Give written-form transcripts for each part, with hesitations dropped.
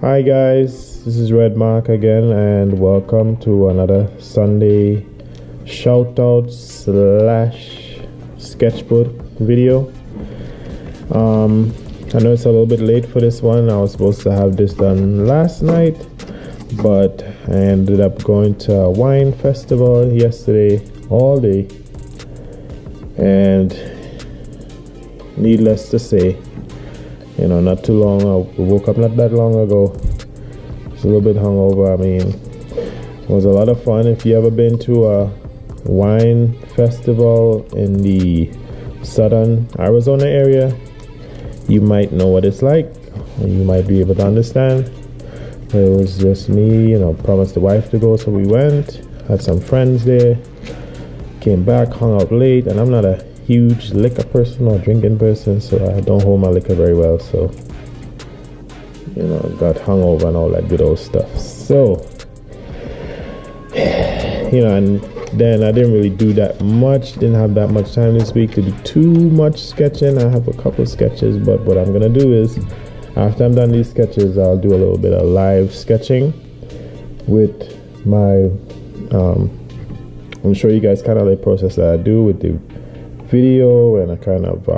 Hi guys, this is Red Mark again, and welcome to another Sunday shoutout slash sketchbook video. I know it's a little bit late for this one. I was supposed to have this done last night, but I ended up going to a wine festival yesterday all day, and needless to say, not too long. I woke up not that long ago. Just a little bit hungover. I mean, it was a lot of fun. If you ever been to a wine festival in the southern Arizona area, you might know what it's like. You might be able to understand. It was just me, promised the wife to go, so we went. Had some friends there. Came back, hung out late, and I'm not a huge liquor person or drinking person, so I don't hold my liquor very well, so got hungover and all that good old stuff. So and then I didn't really do that much, didn't have that much time this week to do too much sketching. I have a couple sketches, but what I'm gonna do is, after I'm done these sketches, I'll do a little bit of live sketching with my I'm show you guys kind of the process that I do with the video, and I kind of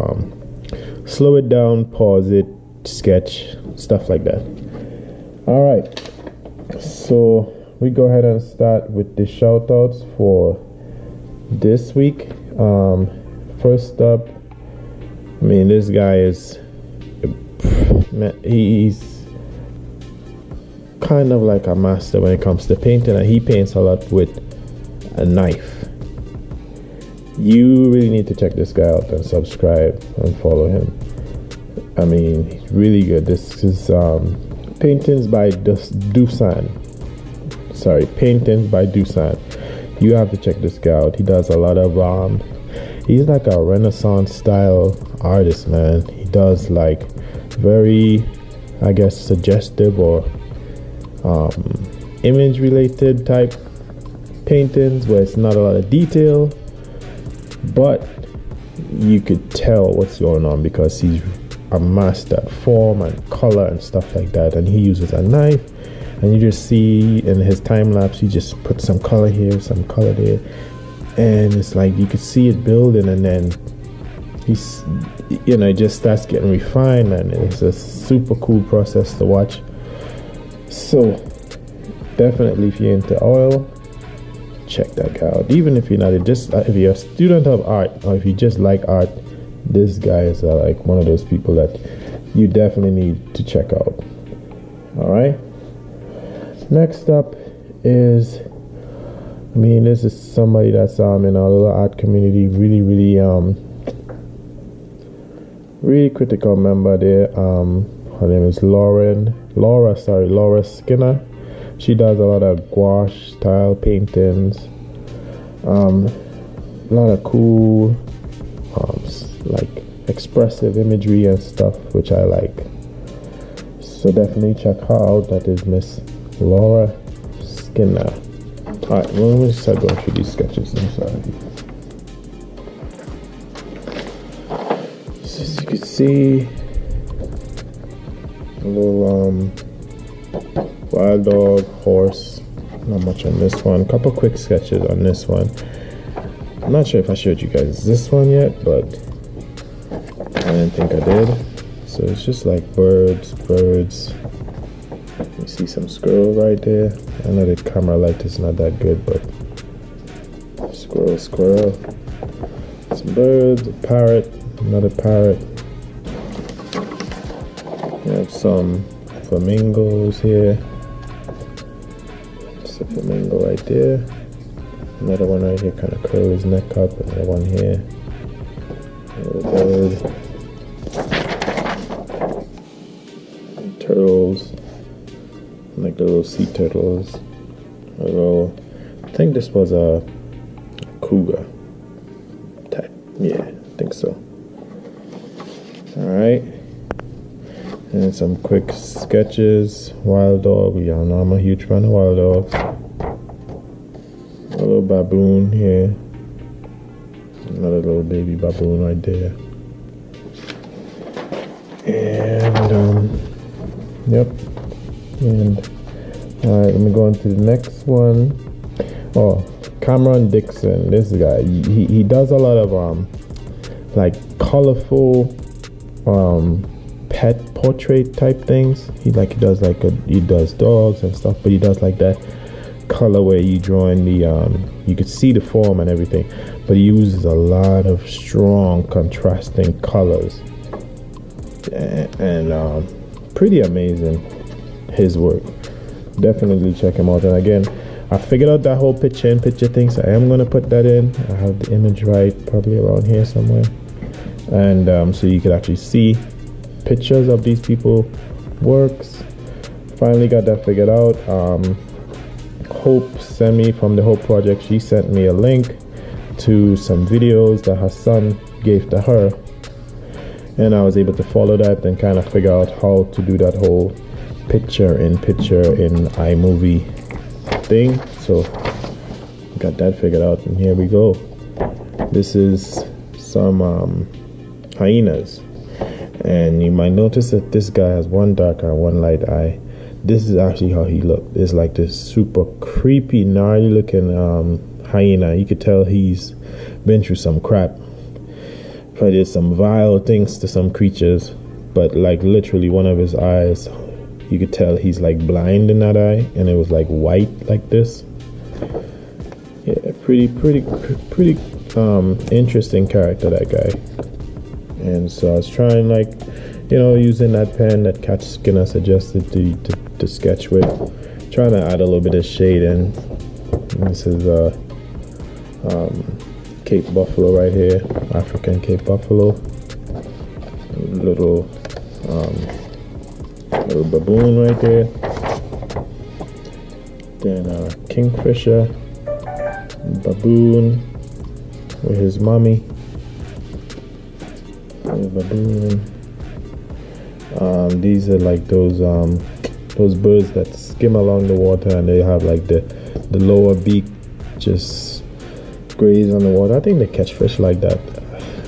slow it down, pause it, sketch, stuff like that. All right, so we go ahead and start with the shout outs for this week. First up, this guy is he's kind of like a master when it comes to painting, and he paints a lot with a knife. You really need to check this guy out and subscribe and follow him. He's really good. This is paintings by Dusan. Sorry, paintings by Dusan. You have to check this guy out. He does a lot of he's like a Renaissance style artist, man. He does like very, I guess, suggestive or image related type paintings where it's not a lot of detail, but you could tell what's going on because he's a master at form and color and stuff like that. And he uses a knife, and you just see in his time lapse, he just puts some color here, some color there, and it's like you could see it building, and then he's it just starts getting refined, and it's a super cool process to watch. So definitely, if you're into oil, check that guy out. Even if you're not if you're a student of art, or if you just like art, this guy is like one of those people that you definitely need to check out. All right, next up is this is somebody that's in our little art community, really critical member there. Her name is Laura Skinner. She does a lot of gouache style paintings, a lot of cool like expressive imagery and stuff, which I like. So definitely check her out. That is Miss Laura Skinner. Alright, well, let me start going through these sketches. I'm sorry. So as you can see, a little wild dog, horse. Not much on this one. Couple quick sketches on this one. I'm not sure if I showed you guys this one yet, but I didn't think I did. So it's just like birds. You see some squirrel right there. I know the camera light is not that good, but squirrel. Some birds, a parrot, another parrot. We have some flamingos here. It's a flamingo right there. Another one right here, kind of curl his neck up. Another one here. Another bird. And turtles. Like the little sea turtles. I think this was a cougar type. Yeah, I think so. Alright. And some quick sketches. Wild dog. Y'all know I'm a huge fan of wild dogs. A little baboon here. Another little baby baboon right there. And yep, And all right, let me go on to the next one. Oh, Cameron Dixon. This guy, he does a lot of like colorful pet portrait type things. He does dogs and stuff, but he does like that color where you drawing the you could see the form and everything, but he uses a lot of strong contrasting colors, and pretty amazing, his work. Definitely check him out. And again, I figured out that whole picture in picture thing, so I am going to put that in. I have the image right probably around here somewhere, and so you could actually see pictures of these people works. Finally got that figured out. Hope sent me from the Hope Project, she sent me a link to some videos that her son gave to her, and I was able to follow that and kind of figure out how to do that whole picture in iMovie thing. So got that figured out, and here we go. This is some hyenas, and you might notice that this guy has one dark eye, one light eye. This is actually how he looked. It's like this super creepy, gnarly looking hyena. You could tell he's been through some crap. Probably did some vile things to some creatures, but like literally one of his eyes, you could tell he's like blind in that eye, and it was like white like this. Yeah, pretty interesting character, that guy. And so I was trying, like, you know, using that pen that Cat Skinner suggested to sketch with, trying to add a little bit of shade in. This is Cape Buffalo right here, African Cape Buffalo. Little baboon right there. Then kingfisher, baboon with his mommy. Baboon. These are like those birds that skim along the water, and they have like the lower beak just graze on the water. I think they catch fish like that.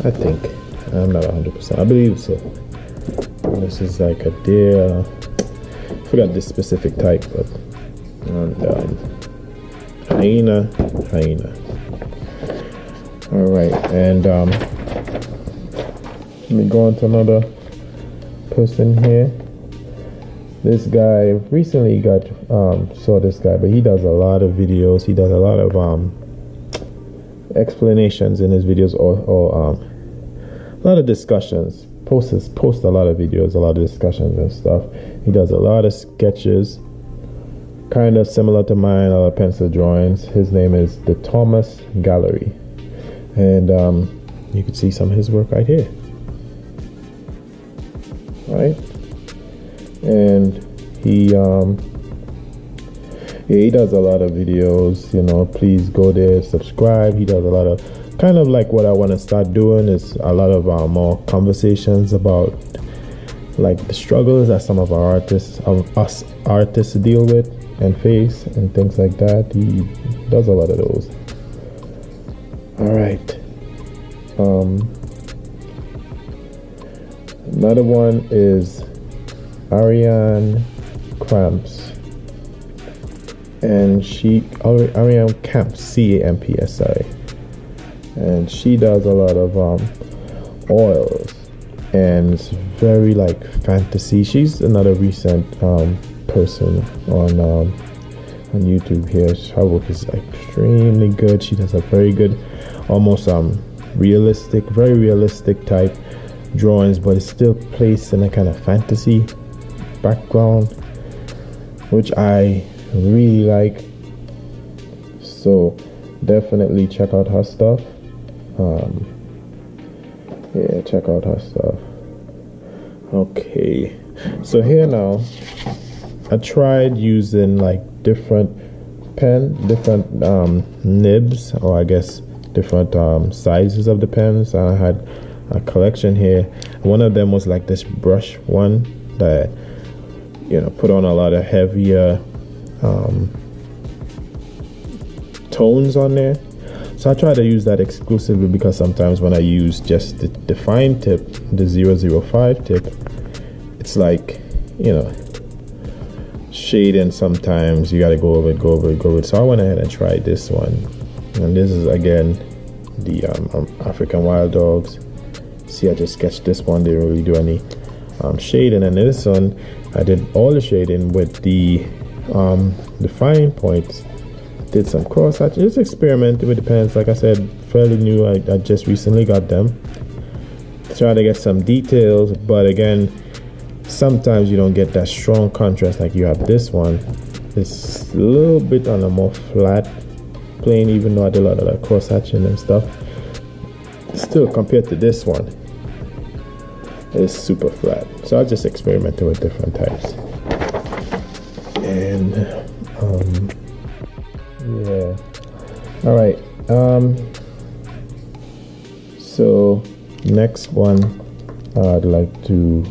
I think. I'm not 100%. I believe so. And this is like a deer. I forgot this specific type, but hyena. All right, and let me go on to another person here. This guy recently got saw this guy, but he does a lot of videos. He does a lot of explanations in his videos, or a lot of discussions. Posts a lot of videos, a lot of discussions and stuff. He does a lot of sketches, kind of similar to mine, a lot of pencil drawings. His name is the Thomas Gallery, and you can see some of his work right here. Right, and he does a lot of videos. You know, please go there, subscribe. He does a lot of kind of like what I want to start doing is a lot of more conversations about like the struggles that some of our us artists deal with and face and things like that. He does a lot of those. All right. Another one is Ariané Kamps, and Ariané Kamps, Kamps, sorry, and she does a lot of oils, and it's very like fantasy. She's another recent person on YouTube here. Her work is extremely good. She does a very good, almost realistic, very realistic type drawings, but it's still placed in a kind of fantasy background, which I really like. So definitely check out her stuff. Yeah, check out her stuff. Okay, so here now, I tried using like different nibs, or I guess different sizes of the pens. I had a collection here. One of them was like this brush one that, you know, put on a lot of heavier tones on there. So I try to use that exclusively, because sometimes when I use just the fine tip, the 005 tip, it's like, you know, shading, sometimes you got to go over it. So I went ahead and tried this one, and this is again the African wild dogs. See, I just sketched this one, didn't really do any shading, and this one I did all the shading with the fine points. Did some cross hatch, just experimenting with the pens. Like I said, fairly new. I just recently got them. Try to get some details, but again, sometimes you don't get that strong contrast like you have this one. It's a little bit on a more flat plane, even though I did a lot of that cross hatching and stuff. Still, compared to this one, it's super flat. So I just experimented with different types. And yeah, all right. So next one, I'd like to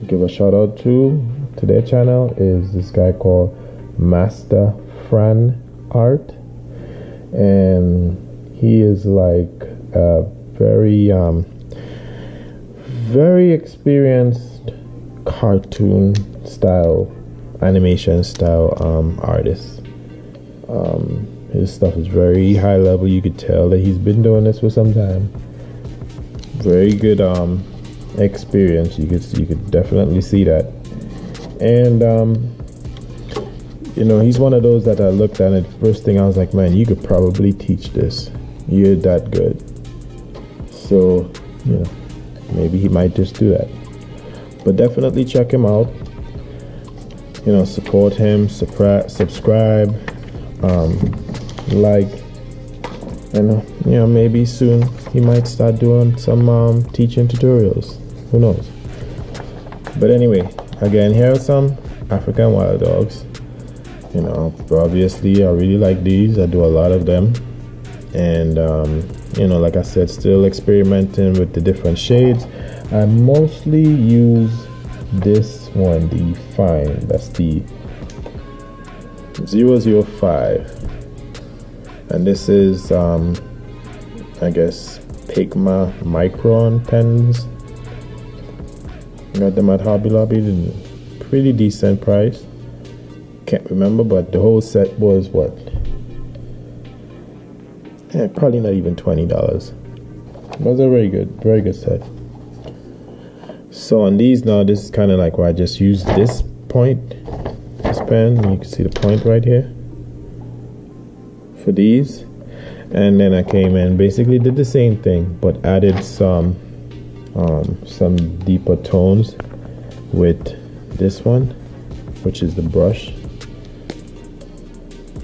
give a shout out to their channel is this guy called Mastafran Art, and he is like a very experienced cartoon style, animation style artist. His stuff is very high level. You could tell that he's been doing this for some time. Very good experience. You could definitely see that. And you know, he's one of those that I looked at, and the first thing I was like, man, you could probably teach this. You're that good. So, you know, maybe he might just do that. But definitely check him out. You know, support him, subscribe, like, and you know, maybe soon he might start doing some teaching tutorials. Who knows? But anyway, again, here are some African wild dogs. You know, obviously I really like these. I do a lot of them, and you know, like I said, still experimenting with the different shades. I mostly use this one, the fine, that's the 005, and this is I guess Pigma Micron pens. Got them at Hobby Lobby, pretty decent price. Can't remember, but the whole set was what? Yeah, probably not even $20. It was a very good set. So on these now, this is kind of like where I just used this point, this pen. You can see the point right here for these, and then I came in, basically did the same thing, but added some deeper tones with this one, which is the brush.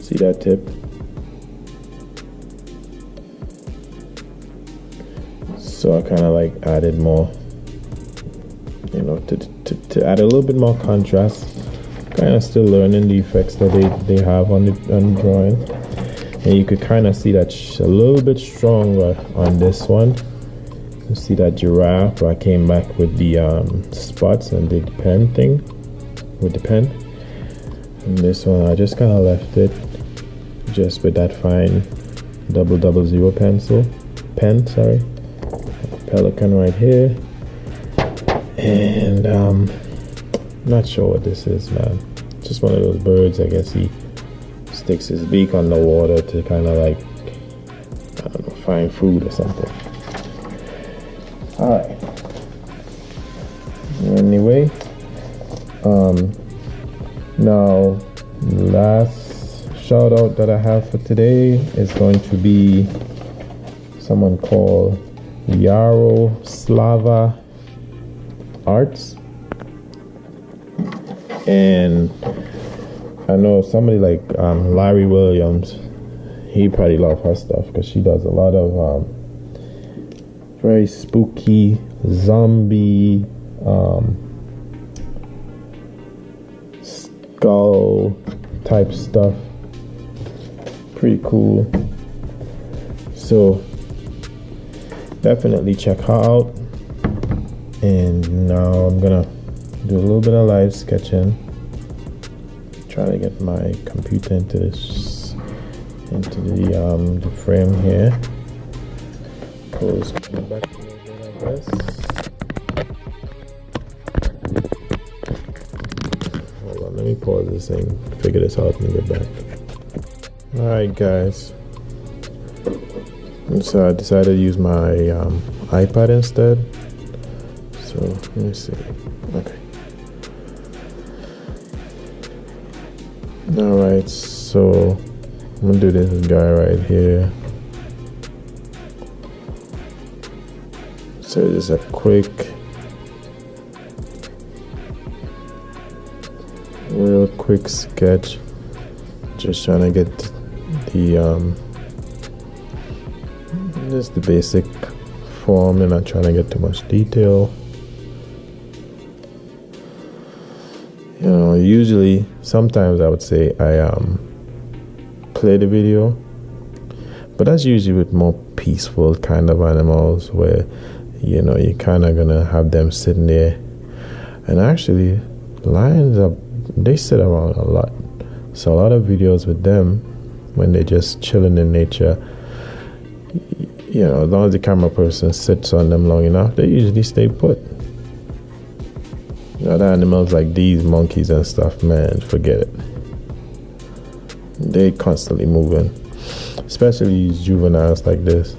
See that tip? So I kind of like added more, you know, to add a little bit more contrast. Kind of still learning the effects that they have on the drawing, and you could kind of see that a little bit stronger on this one. You see that giraffe where I came back with the spots and did the pen thing with the pen. And this one I just kind of left it just with that fine 000 pen, sorry, pelican right here. And not sure what this is, man. Just one of those birds. I guess he sticks his beak on the water to kind of like, I don't know, find food or something. All right. Anyway, now last shout out that I have for today is going to be someone called Yaroslava Art. And I know somebody like Larry Williams, he probably loves her stuff because she does a lot of very spooky zombie skull type stuff. Pretty cool. So definitely check her out. And now I'm gonna do a little bit of live sketching. Try to get my computer into this, into the frame here. Close back a little bit, I guess. Hold on, let me me pause this thing, figure this out, and get back. Alright guys, and so I decided to use my iPad instead. So let me see. Okay. Alright, so I'm gonna do this guy right here. So just a real quick sketch. Just trying to get the just the basic form, and not trying to get too much detail. You know, usually, sometimes I would say I play the video, but that's usually with more peaceful kind of animals where, you know, you're kind of gonna have them sitting there. And actually, lions they sit around a lot, so a lot of videos with them when they're just chilling in nature, you know, as long as the camera person sits on them long enough, they usually stay put. Other animals like these monkeys and stuff, man, forget it. They constantly moving, especially these juveniles like this.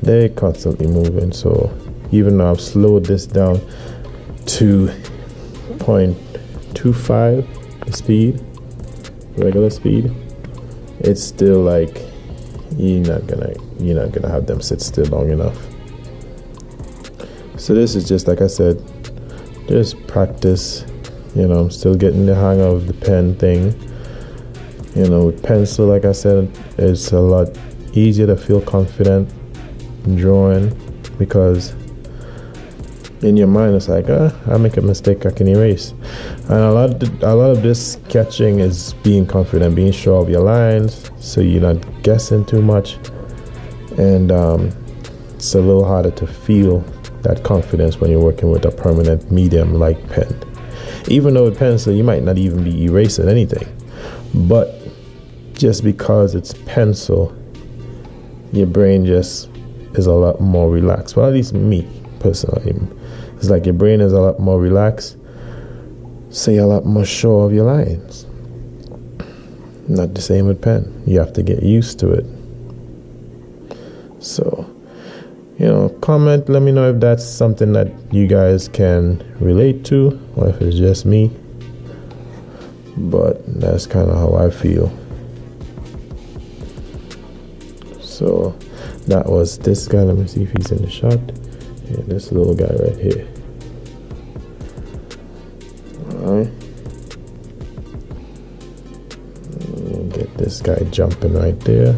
They're constantly moving. So even though I've slowed this down to 0.25 speed, regular speed, it's still like you're not gonna have them sit still long enough. So this is just, like I said, just practice. You know, I'm still getting the hang of the pen thing. You know, with pencil, like I said, it's a lot easier to feel confident drawing, because in your mind it's like, I make a mistake, I can erase. And a lot of this sketching is being confident, being sure of your lines, so you're not guessing too much, and it's a little harder to feel that confidence when you're working with a permanent medium like pen. Even though with pencil you might not even be erasing anything, but just because it's pencil, your brain just is a lot more relaxed. Well, at least me personally, it's like your brain is a lot more relaxed, so you're a lot more sure of your lines. Not the same with pen. You have to get used to it. So, you know, comment, let me know if that's something that you guys can relate to, or if it's just me. But that's kind of how I feel. So that was this guy. Let me see if he's in the shot. Yeah, this little guy right here. Alright. Get this guy jumping right there.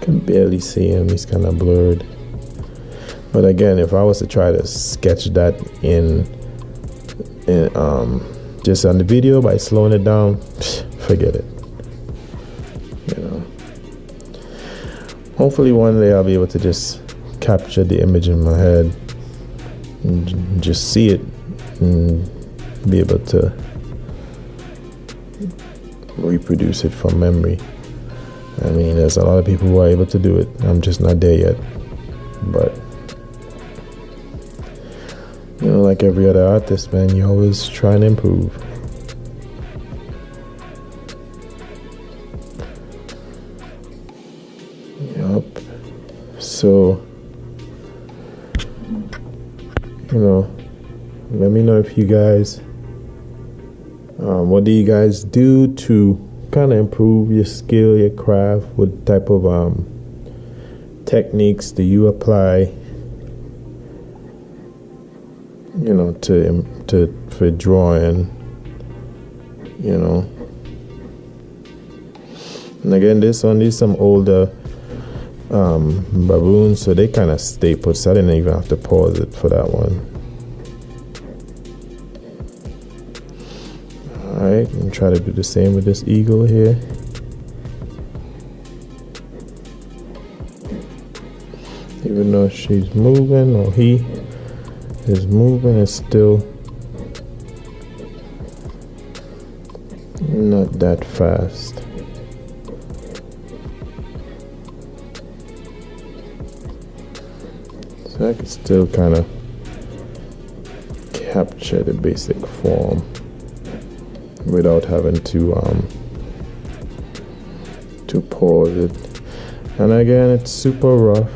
Can barely see him, he's kind of blurred. But again, if I was to try to sketch that in just on the video by slowing it down, forget it. You know, hopefully one day I'll be able to just capture the image in my head and just see it and be able to reproduce it from memory. I mean, there's a lot of people who are able to do it. I'm just not there yet. But, you know, like every other artist, man, you always try and improve. Yup. So, you know, let me know if you guys, what do you guys do to kind of improve your skill, your craft? What type of techniques do you apply, you know, for drawing, you know? And again, this one is some older baboons, so they kind of stay put, so I didn't even have to pause it for that one. Alright, and try to do the same with this eagle here. Even though she's moving, or he is moving, it's still not that fast. So I can still kind of capture the basic form without having to pause it. And again, it's super rough,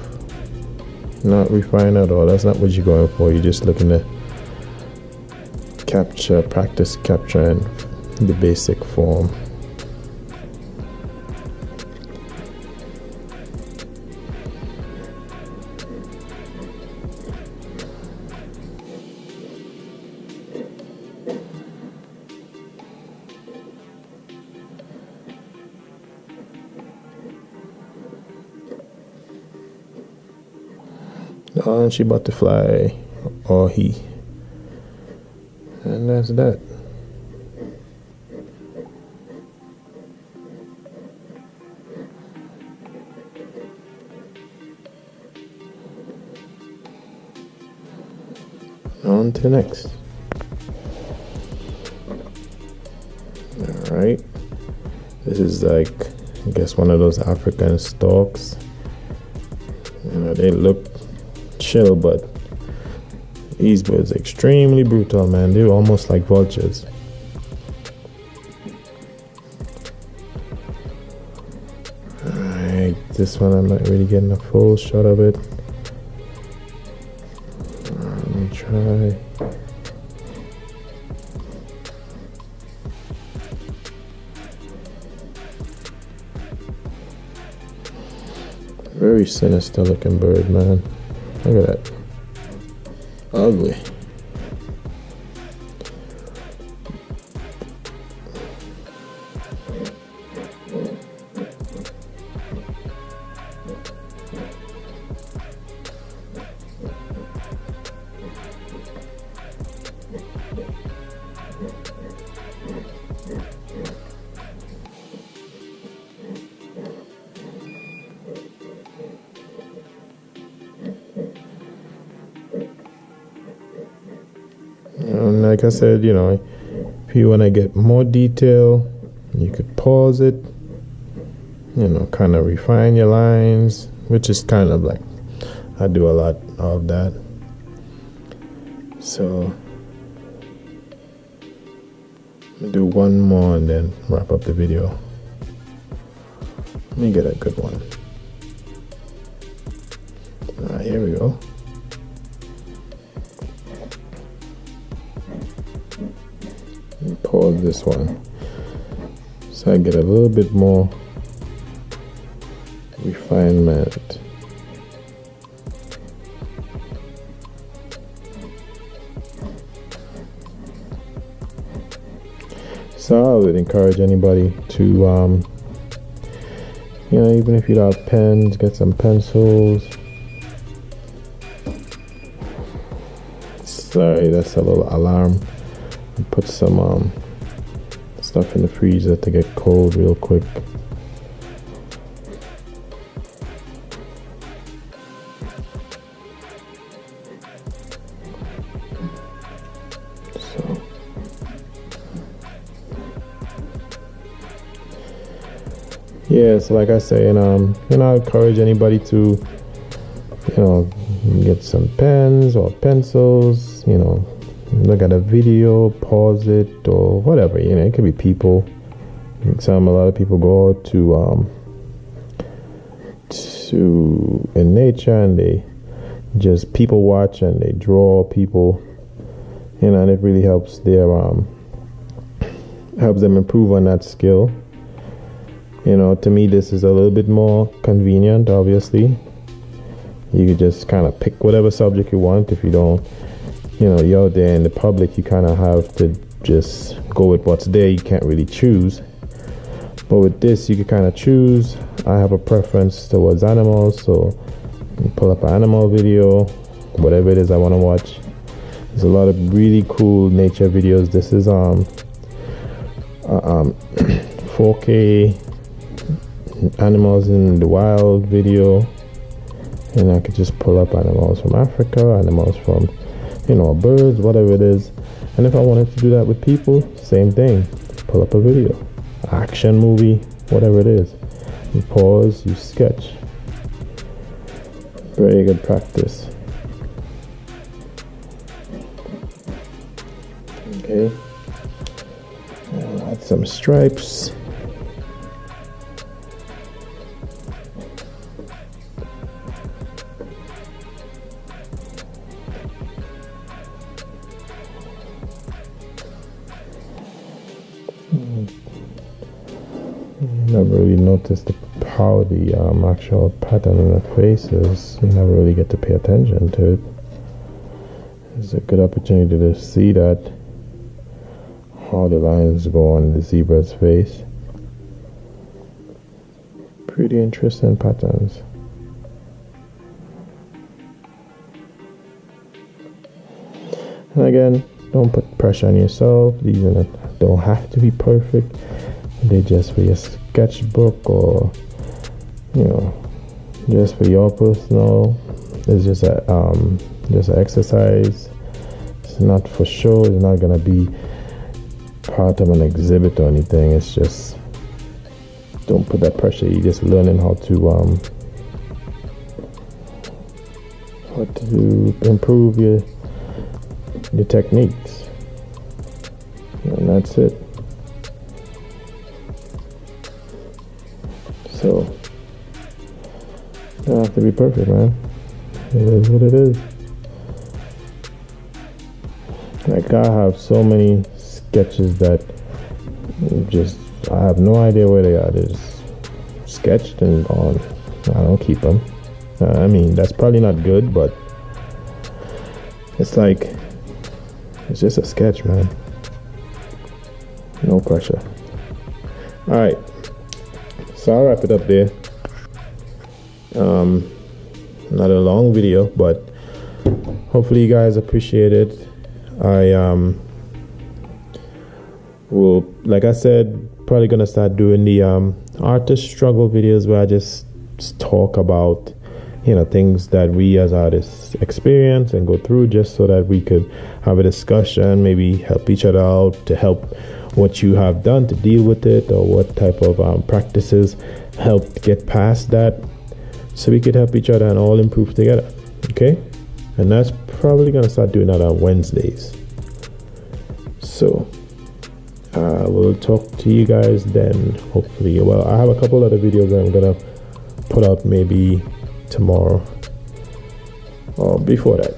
not refined at all. That's not what you're going for. You're just looking to practice capturing the basic form. And she about to fly, or he, and that's that. On to the next. All right, this is like, I guess, one of those African storks. You know, they look chill, but these birds are extremely brutal, man. They're almost like vultures. Alright, this one I'm not really getting a full shot of it. Let me try. Very sinister looking bird, man. Look at that. Ugly. And like I said, you know, if you want to get more detail, you could pause it, you know, kind of refine your lines, which is kind of like, I do a lot of that. So I'll do one more and then wrap up the video. Let me get a good one. Here we go. Pause this one so I get a little bit more refinement. So I would encourage anybody to you know, even if you don't have pens, get some pencils. Sorry, that's a little alarm. Put some stuff in the freezer to get cold real quick. So yeah, so like I say, and you know, I encourage anybody to, you know, get some pens or pencils, you know, look at a video, pause it, or whatever. You know, it could be people. A lot of people go out to in nature and they just people watch and they draw people, you know, and it really helps their helps them improve on that skill. You know, to me, this is a little bit more convenient. Obviously, you could just kind of pick whatever subject you want. If you don't, you know, you're out there in the public, you kind of have to just go with what's there. You can't really choose. But with this, you can kind of choose. I have a preference towards animals, so you pull up an animal video, whatever it is I want to watch. There's a lot of really cool nature videos. This is 4K animals in the wild video, and I could just pull up animals from Africa, animals from, you know, birds, whatever it is. And if I wanted to do that with people, same thing. Pull up a video, action movie, whatever it is. You pause, you sketch. Very good practice. Okay, and add some stripes. Never really noticed how the actual pattern in the face is. You never really get to pay attention to it. It's a good opportunity to see that, how the lines go on the zebra's face. Pretty interesting patterns. And again, don't put pressure on yourself. These don't have to be perfect. They're just for your sketchbook, or just for your personal. It's just an exercise. It's not for show. It's not gonna be part of an exhibit or anything. It's just, don't put that pressure. You're just learning how to improve your techniques, and that's it. So, you don't have to be perfect, man. It is what it is. Like, I have so many sketches that I have no idea where they are. They're just sketched and gone. I don't keep them. I mean, that's probably not good, but it's like, it's just a sketch, man. No pressure. Alright. So I'll wrap it up there. Not a long video, but hopefully you guys appreciate it. I will, like I said, probably gonna start doing the artist struggle videos, where I just talk about things that we as artists experience and go through, just so that we could have a discussion, maybe help each other out, to help what you have done to deal with it, or what type of practices help get past that, so we could help each other and all improve together. Okay, and that's probably gonna start doing that on Wednesdays. So we'll talk to you guys then, hopefully. Well, I have a couple other videos that I'm gonna put out maybe tomorrow or before that,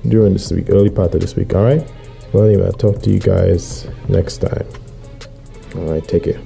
during this week, early part of this week. All right, well, anyway, I'll talk to you guys next time. All right, take care.